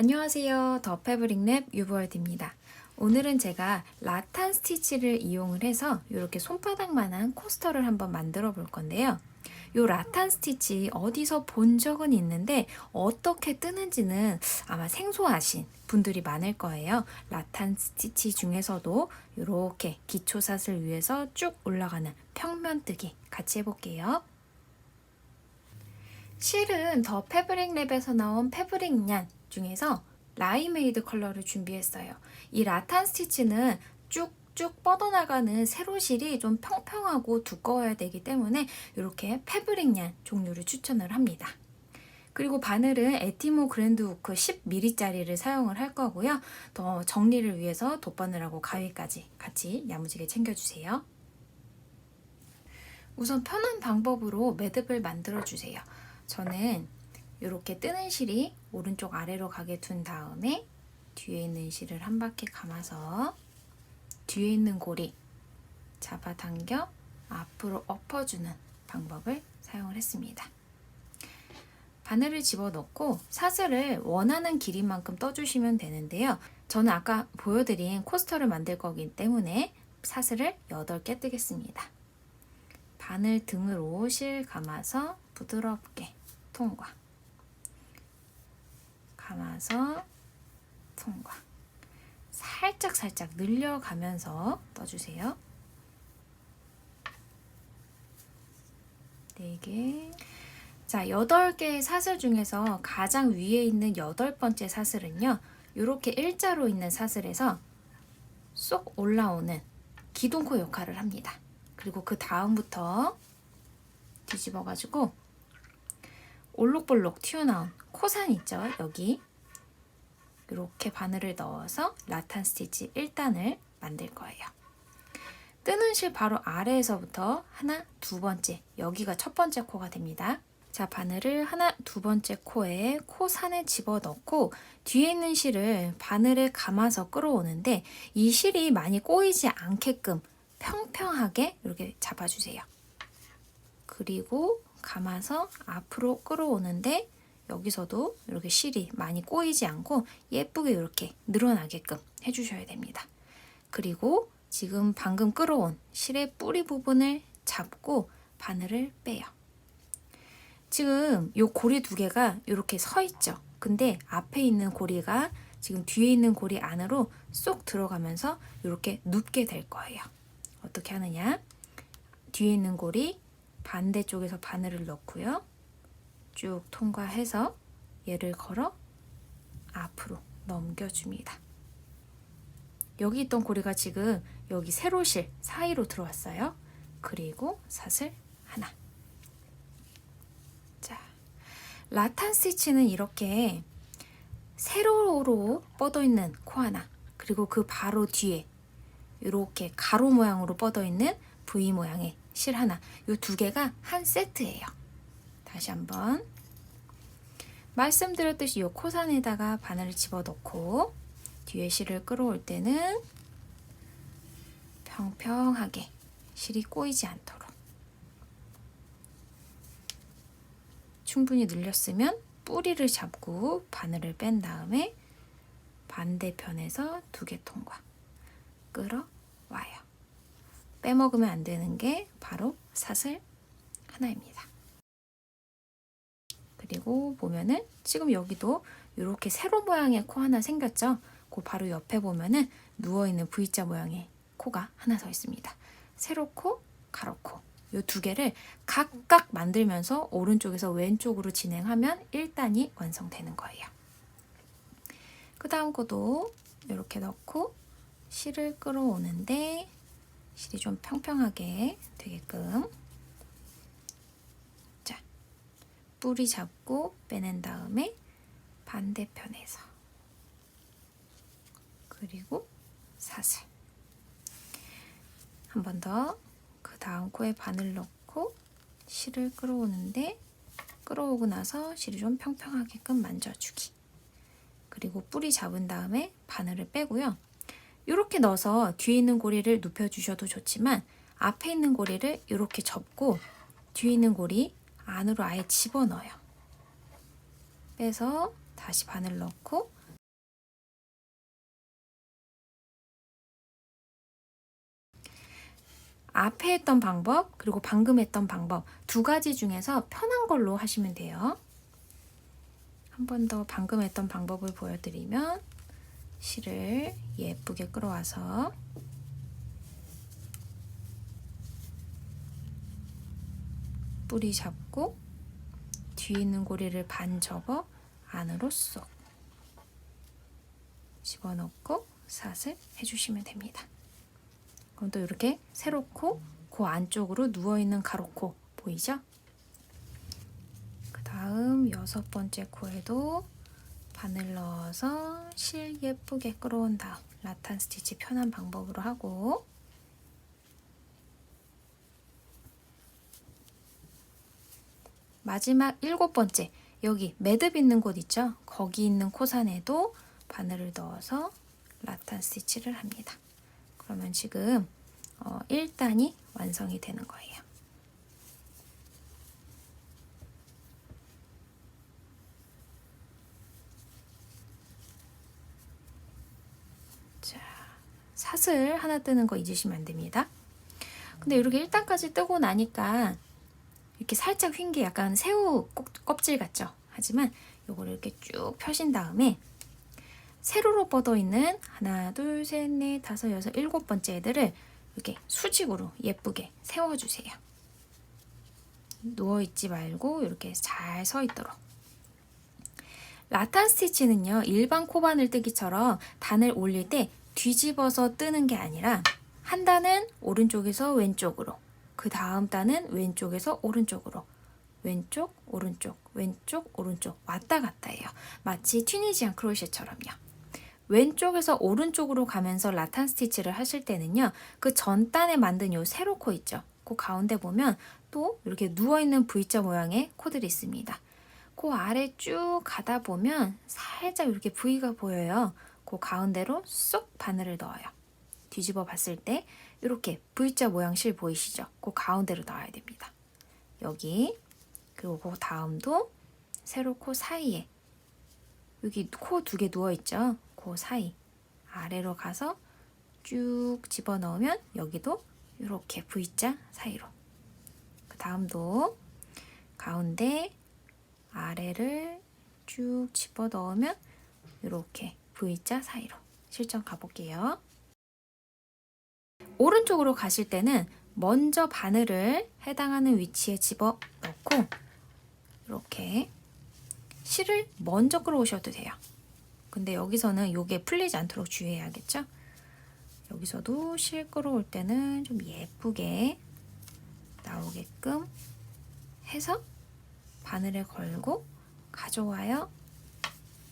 안녕하세요. 더 패브릭랩 유버월드입니다. 오늘은 제가 라탄 스티치를 이용을 해서 이렇게 손바닥만한 코스터를 한번 만들어 볼 건데요. 이 라탄 스티치 어디서 본 적은 있는데 어떻게 뜨는지는 아마 생소하신 분들이 많을 거예요. 라탄 스티치 중에서도 이렇게 기초샷을 위해서 쭉 올라가는 평면 뜨기 같이 해볼게요. 실은 더 패브릭랩에서 나온 패브릭냔 중에서 라이메이드 컬러를 준비했어요. 이 라탄 스티치는 쭉쭉 뻗어나가는 세로실이 좀 평평하고 두꺼워야 되기 때문에 이렇게 패브릭냔 종류를 추천을 합니다. 그리고 바늘은 에티모 그랜드 후크 10mm짜리를 사용을 할 거고요. 더 정리를 위해서 돗바늘하고 가위까지 같이 야무지게 챙겨주세요. 우선 편한 방법으로 매듭을 만들어 주세요. 저는 이렇게 뜨는 실이 오른쪽 아래로 가게 둔 다음에 뒤에 있는 실을 한 바퀴 감아서 뒤에 있는 고리 잡아당겨 앞으로 엎어주는 방법을 사용을 했습니다. 바늘을 집어넣고 사슬을 원하는 길이만큼 떠주시면 되는데요. 저는 아까 보여드린 코스터를 만들 거기 때문에 사슬을 8개 뜨겠습니다. 바늘 등으로 실 감아서 부드럽게 통과, 감아서 통과, 살짝 늘려가면서 떠주세요. 4개. 자, 8개의 사슬 중에서 가장 위에 있는 8번째 사슬은요, 이렇게 일자로 있는 사슬에서 쏙 올라오는 기둥코 역할을 합니다. 그리고 그 다음부터 뒤집어가지고 올록볼록 튀어나온 코산 있죠? 여기 이렇게 바늘을 넣어서 라탄 스티치 1단을 만들 거예요. 뜨는 실 바로 아래에서부터 하나, 두 번째, 여기가 첫 번째 코가 됩니다. 자, 바늘을 하나, 두 번째 코에 코산에 집어넣고 뒤에 있는 실을 바늘에 감아서 끌어오는데 이 실이 많이 꼬이지 않게끔 평평하게 이렇게 잡아주세요. 그리고 감아서 앞으로 끌어오는데 여기서도 이렇게 실이 많이 꼬이지 않고 예쁘게 이렇게 늘어나게끔 해주셔야 됩니다. 그리고 지금 방금 끌어온 실의 뿌리 부분을 잡고 바늘을 빼요. 지금 이 고리 2개가 이렇게 서 있죠. 근데 앞에 있는 고리가 지금 뒤에 있는 고리 안으로 쏙 들어가면서 이렇게 눕게 될 거예요. 어떻게 하느냐? 뒤에 있는 고리 반대쪽에서 바늘을 넣고요. 쭉 통과해서 얘를 걸어 앞으로 넘겨줍니다. 여기 있던 고리가 지금 여기 세로실 사이로 들어왔어요. 그리고 사슬 하나. 자, 라탄 스티치는 이렇게 세로로 뻗어있는 코 하나, 그리고 그 바로 뒤에 이렇게 가로 모양으로 뻗어있는 V 모양의 실 하나, 이 2개가 한 세트예요. 다시 한번 말씀드렸듯이 이 코산에다가 바늘을 집어넣고 뒤에 실을 끌어올 때는 평평하게 실이 꼬이지 않도록 충분히 늘렸으면 뿌리를 잡고 바늘을 뺀 다음에 반대편에서 2개 통과 끌어와요. 빼먹으면 안 되는 게 바로 사슬 하나입니다. 그리고 보면은 지금 여기도 이렇게 세로 모양의 코 하나 생겼죠? 그 바로 옆에 보면은 누워있는 V자 모양의 코가 하나 서 있습니다. 세로코, 가로코 이 2개를 각각 만들면서 오른쪽에서 왼쪽으로 진행하면 1단이 완성되는 거예요. 그 다음 거도 이렇게 넣고 실을 끌어오는데 실이 좀 평평하게 되게끔 자, 뿌리 잡고 빼낸 다음에 반대편에서 그리고 사슬 한 번 더 그 다음 코에 바늘 넣고 실을 끌어오는데 끌어오고 나서 실이 좀 평평하게끔 만져주기 그리고 뿌리 잡은 다음에 바늘을 빼고요. 이렇게 넣어서 뒤에 있는 고리를 눕혀주셔도 좋지만 앞에 있는 고리를 이렇게 접고 뒤에 있는 고리 안으로 아예 집어넣어요. 빼서 다시 바늘 넣고 앞에 했던 방법 그리고 방금 했던 방법 두 가지 중에서 편한 걸로 하시면 돼요. 한 번 더 방금 했던 방법을 보여드리면 실을 예쁘게 끌어와서 뿌리 잡고 뒤에 있는 고리를 반 접어 안으로 쏙 집어넣고 삿을 해주시면 됩니다. 그럼 또 이렇게 세로코 그 안쪽으로 누워있는 가로코 보이죠? 그 다음 6번째 코에도 바늘 넣어서 실 예쁘게 끌어온 다음 라탄 스티치 편한 방법으로 하고 마지막 7번째 여기 매듭 있는 곳 있죠? 거기 있는 코산에도 바늘을 넣어서 라탄 스티치를 합니다. 그러면 지금 1단이 완성이 되는 거예요. 자, 삿을 하나 뜨는 거 잊으시면 안 됩니다. 근데 이렇게 1단까지 뜨고 나니까 이렇게 살짝 휜 게 약간 새우 껍질 같죠? 하지만 요거를 이렇게 쭉 펴신 다음에 세로로 뻗어 있는 하나, 둘, 셋, 넷, 다섯, 여섯, 7번째 애들을 이렇게 수직으로 예쁘게 세워주세요. 누워있지 말고 이렇게 잘 서 있도록. 라탄 스티치는요, 일반 코바늘 뜨기처럼 단을 올릴 때 뒤집어서 뜨는 게 아니라 한 단은 오른쪽에서 왼쪽으로, 그 다음 단은 왼쪽에서 오른쪽으로, 왼쪽, 오른쪽, 왼쪽, 오른쪽 왔다 갔다 해요. 마치 튀니지안 크로셰처럼요. 왼쪽에서 오른쪽으로 가면서 라탄 스티치를 하실 때는요, 그 전 단에 만든 요 세로 코 있죠? 그 가운데 보면 또 이렇게 누워있는 V자 모양의 코들이 있습니다. 그 아래 쭉 가다 보면 살짝 이렇게 V가 보여요. 그 가운데로 쏙 바늘을 넣어요. 뒤집어 봤을 때 이렇게 V자 모양 실 보이시죠? 그 가운데로 넣어야 됩니다. 여기 그리고 그 다음도 세로 코 사이에 여기 코 2개 누워있죠? 그 사이 아래로 가서 쭉 집어넣으면 여기도 이렇게 V자 사이로 그 다음도 가운데 아래를 쭉 집어넣으면 이렇게 V자 사이로 실전 가볼게요. 오른쪽으로 가실 때는 먼저 바늘을 해당하는 위치에 집어넣고 이렇게 실을 먼저 끌어오셔도 돼요. 근데 여기서는 이게 풀리지 않도록 주의해야겠죠? 여기서도 실 끌어올 때는 좀 예쁘게 나오게끔 해서 바늘에 걸고 가져와요.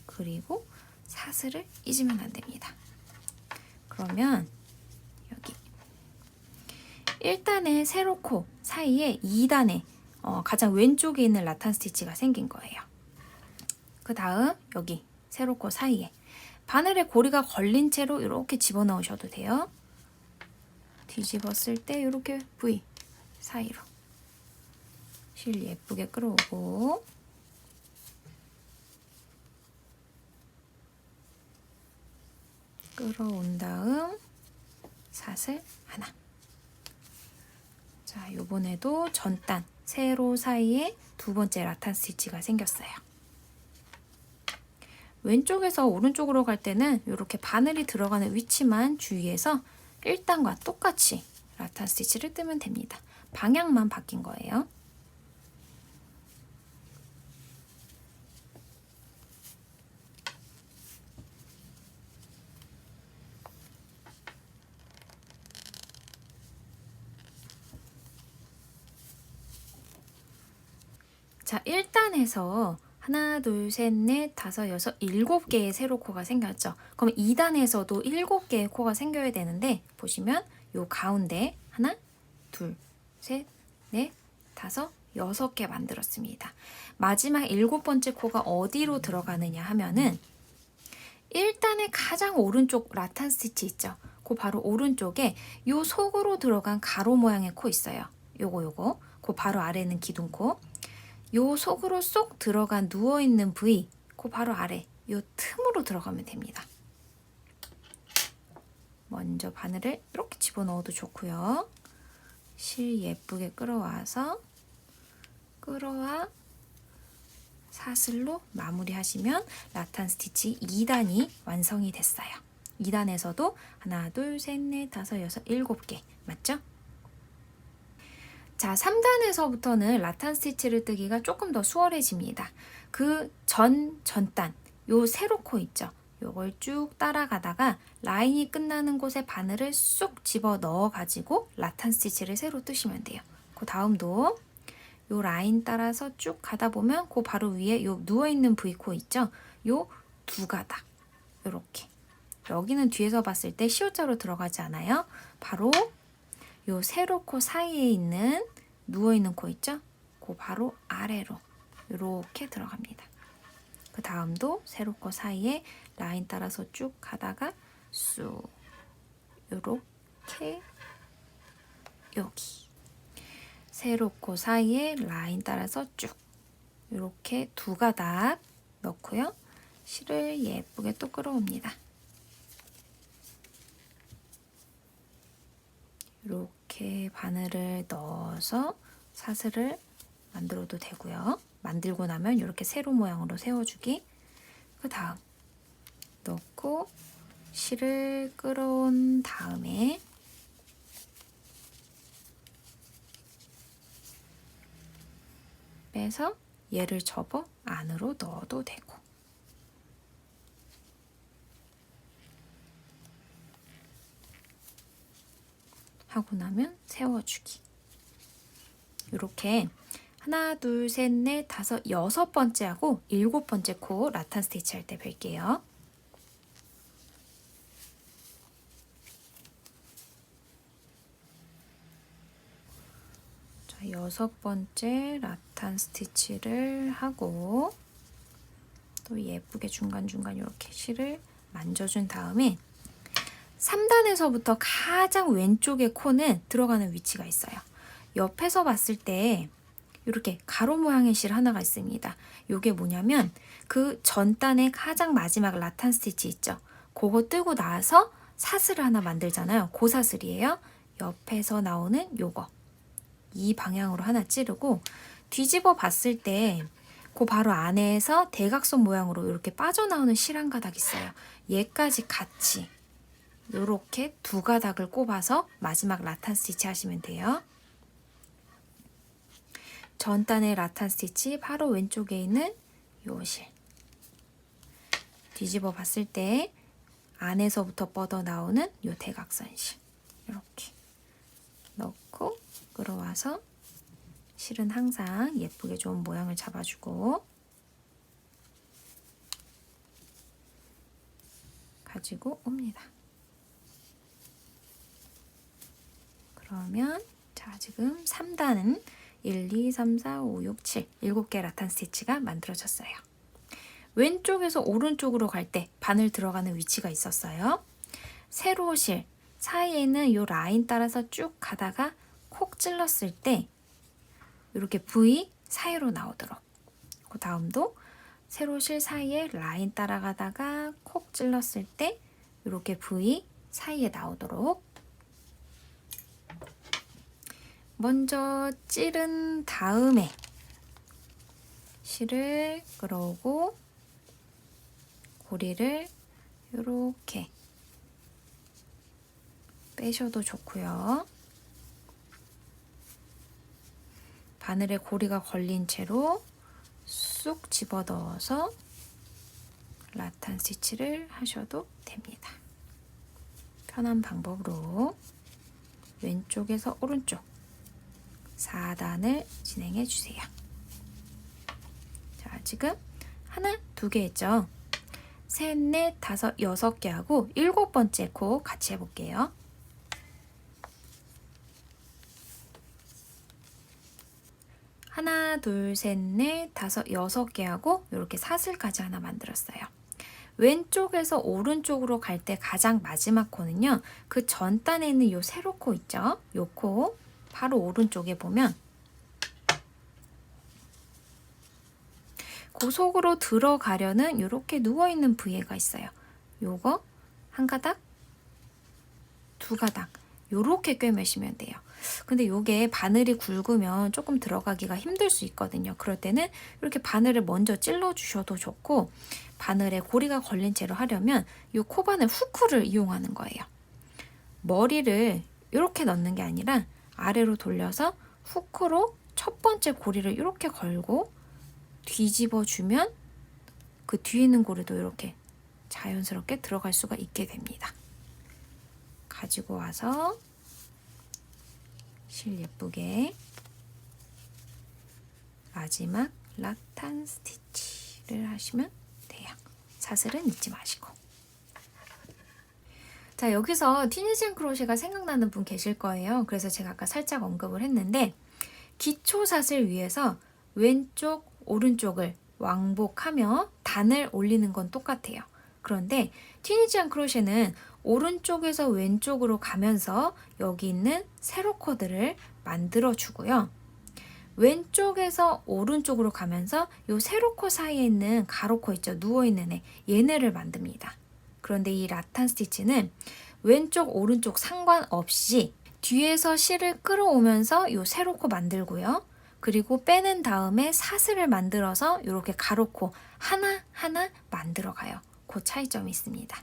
그리고 사슬을 잊으면 안 됩니다. 그러면 여기 1단의 세로 코 사이에 2단의 가장 왼쪽에 있는 라탄 스티치가 생긴 거예요. 그 다음 여기 세로 코 사이에 바늘에 고리가 걸린 채로 이렇게 집어넣으셔도 돼요. 뒤집었을 때 이렇게 V 사이로 실 예쁘게 끌어오고 끌어온 다음 사슬 하나. 자, 요번에도 전단 세로 사이에 2번째 라탄 스티치가 생겼어요. 왼쪽에서 오른쪽으로 갈 때는 이렇게 바늘이 들어가는 위치만 주의해서 1단과 똑같이 라탄 스티치를 뜨면 됩니다. 방향만 바뀐 거예요. 자, 1단에서 하나, 둘, 셋, 넷, 다섯, 여섯, 7개의 세로 코가 생겼죠. 그럼 2단에서도 7개의 코가 생겨야 되는데 보시면 요 가운데 하나, 둘, 셋, 넷, 다섯, 6개 만들었습니다. 마지막 7번째 코가 어디로 들어가느냐 하면은 1단의 가장 오른쪽 라탄 스티치 있죠. 그 바로 오른쪽에 요 속으로 들어간 가로 모양의 코 있어요. 요거 그 바로 아래는 기둥코. 요 속으로 쏙 들어간 누워있는 부위, 그 바로 아래 요 틈으로 들어가면 됩니다. 먼저 바늘을 이렇게 집어넣어도 좋고요. 실 예쁘게 끌어와 사슬로 마무리하시면 라탄 스티치 2단이 완성이 됐어요. 2단에서도 하나, 둘, 셋, 넷, 다섯, 여섯, 7개 맞죠? 자, 3단에서부터는 라탄 스티치를 뜨기가 조금 더 수월해집니다. 그 전단, 요 세로 코 있죠? 요걸 쭉 따라가다가 라인이 끝나는 곳에 바늘을 쑥 집어 넣어 가지고 라탄 스티치를 새로 뜨시면 돼요. 그 다음도 요 라인 따라서 쭉 가다 보면 그 바로 위에 요 누워있는 V코 있죠? 요 두 가닥 요렇게 여기는 뒤에서 봤을 때 시옷자로 들어가지 않아요. 바로 요 세로 코 사이에 있는 누워있는 코 있죠? 그 바로 아래로 요렇게 들어갑니다. 그 다음도 세로 코 사이에 라인 따라서 쭉 가다가 쑥 요렇게 여기 세로 코 사이에 라인 따라서 쭉 이렇게 두 가닥 넣고요. 실을 예쁘게 또 끌어옵니다. 이렇게 바늘을 넣어서 사슬을 만들어도 되고요. 만들고 나면 이렇게 세로 모양으로 세워주기. 그 다음 넣고 실을 끌어온 다음에 빼서 얘를 접어 안으로 넣어도 되고 하고 나면 세워주기. 이렇게 하나, 둘, 셋, 넷, 다섯, 6번째 하고 7번째 코 라탄 스티치 할 때 뵐게요. 자, 6번째 라탄 스티치를 하고 또 예쁘게 중간중간 이렇게 실을 만져준 다음에 3단에서부터 가장 왼쪽의 코는 들어가는 위치가 있어요. 옆에서 봤을 때 이렇게 가로 모양의 실 하나가 있습니다. 이게 뭐냐면 그 전단의 가장 마지막 라탄 스티치 있죠. 그거 뜨고 나서 사슬을 하나 만들잖아요. 그 사슬이에요. 옆에서 나오는 요거. 이 방향으로 하나 찌르고 뒤집어 봤을 때 그 바로 안에서 대각선 모양으로 이렇게 빠져나오는 실 한 가닥 있어요. 얘까지 같이 이렇게 두 가닥을 꼽아서 마지막 라탄 스티치 하시면 돼요. 전단의 라탄 스티치 바로 왼쪽에 있는 요 실. 뒤집어 봤을 때 안에서부터 뻗어 나오는 요 대각선 실. 이렇게 넣고 끌어와서 실은 항상 예쁘게 좋은 모양을 잡아주고 가지고 옵니다. 그러면 자 지금 3단은 1, 2, 3, 4, 5, 6, 7 7개 라탄 스티치가 만들어졌어요. 왼쪽에서 오른쪽으로 갈 때 바늘 들어가는 위치가 있었어요. 세로 실 사이에 있는 이 라인 따라서 쭉 가다가 콕 찔렀을 때 이렇게 V 사이로 나오도록 그 다음도 세로 실 사이에 라인 따라가다가 콕 찔렀을 때 이렇게 V 사이에 나오도록 먼저 찌른 다음에 실을 끌어오고 고리를 이렇게 빼셔도 좋고요. 바늘에 고리가 걸린 채로 쑥 집어넣어서 라탄 스티치를 하셔도 됩니다. 편한 방법으로 왼쪽에서 오른쪽 4단을 진행해 주세요. 자, 지금 하나, 두 개 했죠? 셋, 넷, 다섯, 6개 하고 7번째 코 같이 해볼게요. 하나, 둘, 셋, 넷, 다섯, 6개 하고 이렇게 사슬까지 하나 만들었어요. 왼쪽에서 오른쪽으로 갈 때 가장 마지막 코는요. 그 전단에 있는 요 세로 코 있죠? 요 코 바로 오른쪽에 보면 그 속으로 들어가려는 이렇게 누워있는 부위가 있어요. 요거 한 가닥, 두 가닥 요렇게 꿰매시면 돼요. 근데 요게 바늘이 굵으면 조금 들어가기가 힘들 수 있거든요. 그럴 때는 이렇게 바늘을 먼저 찔러 주셔도 좋고, 바늘에 고리가 걸린 채로 하려면 요 코바늘 후크를 이용하는 거예요. 머리를 이렇게 넣는 게 아니라 아래로 돌려서 후크로 첫 번째 고리를 이렇게 걸고 뒤집어 주면 그 뒤에 있는 고리도 이렇게 자연스럽게 들어갈 수가 있게 됩니다. 가지고 와서 실 예쁘게 마지막 라탄 스티치를 하시면 돼요. 사슬은 잊지 마시고. 자, 여기서 튀니지안 크로셰가 생각나는 분 계실 거예요. 그래서 제가 아까 살짝 언급을 했는데, 기초 사슬 위에서 왼쪽 오른쪽을 왕복하며 단을 올리는 건 똑같아요. 그런데 튀니지안 크로셰는 오른쪽에서 왼쪽으로 가면서 여기 있는 세로 코드를 만들어 주고요. 왼쪽에서 오른쪽으로 가면서 이 세로코 사이에 있는 가로코 있죠? 누워있는 애, 얘네를 만듭니다. 그런데 이 라탄 스티치는 왼쪽 오른쪽 상관없이 뒤에서 실을 끌어오면서 이 세로코 만들고요. 그리고 빼는 다음에 사슬을 만들어서 이렇게 가로코 하나하나 만들어 가요. 그 차이점이 있습니다.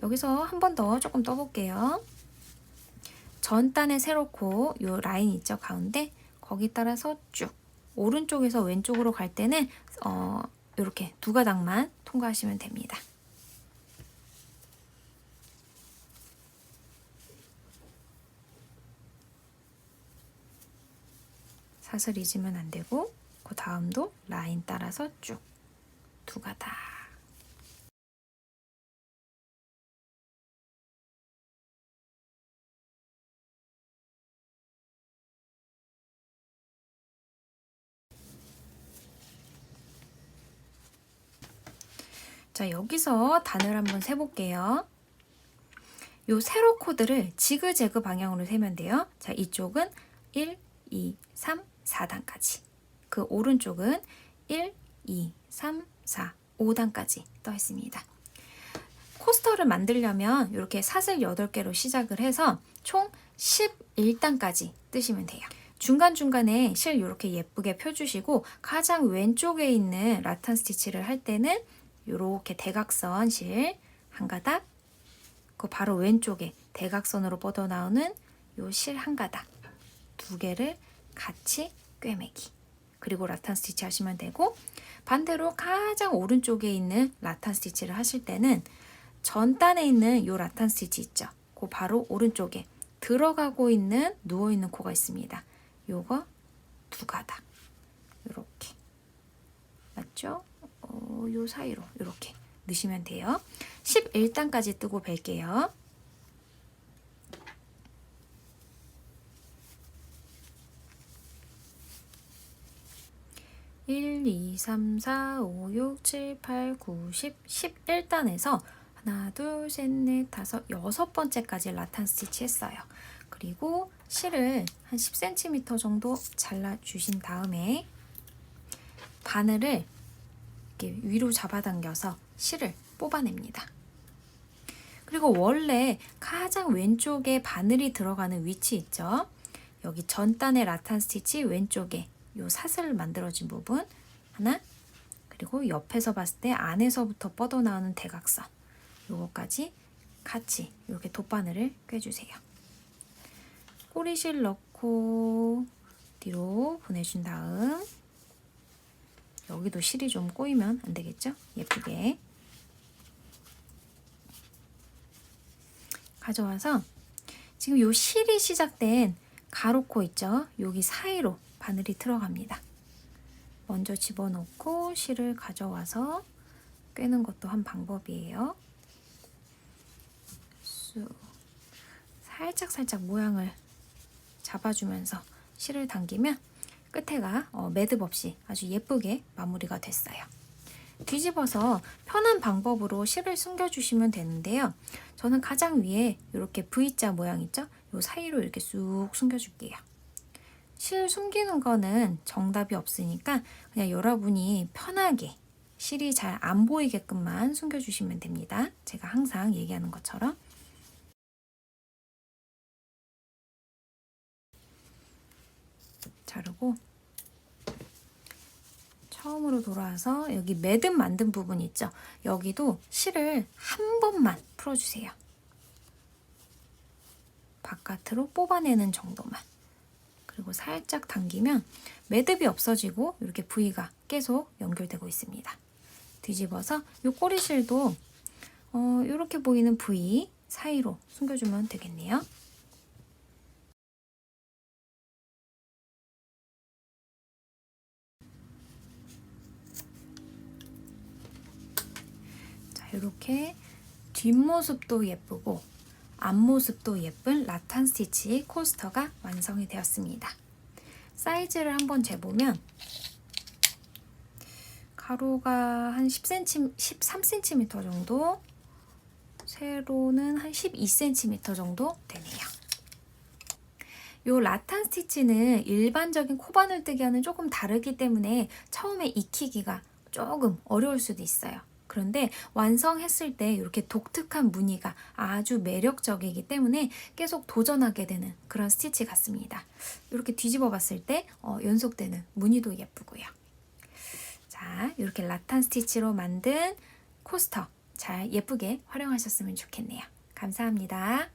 여기서 한 번 더 조금 떠볼게요. 전단의 세로코 요 라인 있죠? 가운데 거기 따라서 쭉 오른쪽에서 왼쪽으로 갈 때는 이렇게 두 가닥만 통과하시면 됩니다. 사슬 잊으면 안 되고 그 다음도 라인 따라서 쭉 두 가닥. 자, 여기서 단을 한번 세볼게요. 요 세로 코드를 지그재그 방향으로 세면 돼요. 자, 이쪽은 1, 2, 3, 4단까지. 그 오른쪽은 1, 2, 3, 4, 5단까지 떠 있습니다. 코스터를 만들려면 이렇게 사슬 8개로 시작을 해서 총 11단까지 뜨시면 돼요. 중간중간에 실 이렇게 예쁘게 펴주시고 가장 왼쪽에 있는 라탄 스티치를 할 때는 이렇게 대각선 실 한 가닥, 그 바로 왼쪽에 대각선으로 뻗어나오는 요 실 한 가닥, 두 개를 같이 꿰매기. 그리고 라탄 스티치 하시면 되고, 반대로 가장 오른쪽에 있는 라탄 스티치를 하실 때는 전단에 있는 요 라탄 스티치 있죠? 그 바로 오른쪽에 들어가고 있는 누워있는 코가 있습니다. 요거 두 가닥 요렇게 맞죠? 요 사이로 이렇게 넣으시면 돼요. 11단까지 뜨고 뵐게요. (1, 2, 3, 4, 5, 6, 7, 8, 9, 10, 11단에서 하나, 둘, 셋, 넷, 다섯, 6번째까지 라탄 스티치 했어요. 그리고 실을 한 10cm 정도 잘라주신 다음에 바늘을 이렇게 위로 잡아당겨서 실을 뽑아냅니다. 그리고 원래 가장 왼쪽에 바늘이 들어가는 위치 있죠? 여기 전단의 라탄 스티치 왼쪽에 요 사슬 만들어진 부분 하나, 그리고 옆에서 봤을 때 안에서부터 뻗어나오는 대각선 요거까지 같이 이렇게 돗바늘을 꿰주세요. 꼬리실 넣고 뒤로 보내준 다음 여기도 실이 좀 꼬이면 안 되겠죠? 예쁘게 가져와서 지금 요 실이 시작된 가로코 있죠? 여기 사이로 바늘이 들어갑니다. 먼저 집어넣고 실을 가져와서 꿰는 것도 한 방법이에요. 살짝 모양을 잡아주면서 실을 당기면 끝에가 매듭 없이 아주 예쁘게 마무리가 됐어요. 뒤집어서 편한 방법으로 실을 숨겨주시면 되는데요. 저는 가장 위에 이렇게 V자 모양 있죠? 요 사이로 이렇게 쑥 숨겨줄게요. 실 숨기는 거는 정답이 없으니까 그냥 여러분이 편하게 실이 잘 안 보이게끔만 숨겨주시면 됩니다. 제가 항상 얘기하는 것처럼. 자르고 처음으로 돌아와서 여기 매듭 만든 부분 있죠? 여기도 실을 한 번만 풀어주세요. 바깥으로 뽑아내는 정도만. 그리고 살짝 당기면 매듭이 없어지고 이렇게 부위가 계속 연결되고 있습니다. 뒤집어서 이 꼬리실도 이렇게 보이는 부위 사이로 숨겨주면 되겠네요. 자, 이렇게 뒷모습도 예쁘고 앞모습도 예쁜 라탄 스티치 코스터가 완성이 되었습니다. 사이즈를 한번 재보면 가로가 한 10cm, 13cm 정도, 세로는 한 12cm 정도 되네요. 이 라탄 스티치는 일반적인 코바늘뜨기와는 조금 다르기 때문에 처음에 익히기가 조금 어려울 수도 있어요. 그런데 완성했을 때 이렇게 독특한 무늬가 아주 매력적이기 때문에 계속 도전하게 되는 그런 스티치 같습니다. 이렇게 뒤집어 봤을 때 연속되는 무늬도 예쁘고요. 자, 이렇게 라탄 스티치로 만든 코스터 잘 예쁘게 활용하셨으면 좋겠네요. 감사합니다.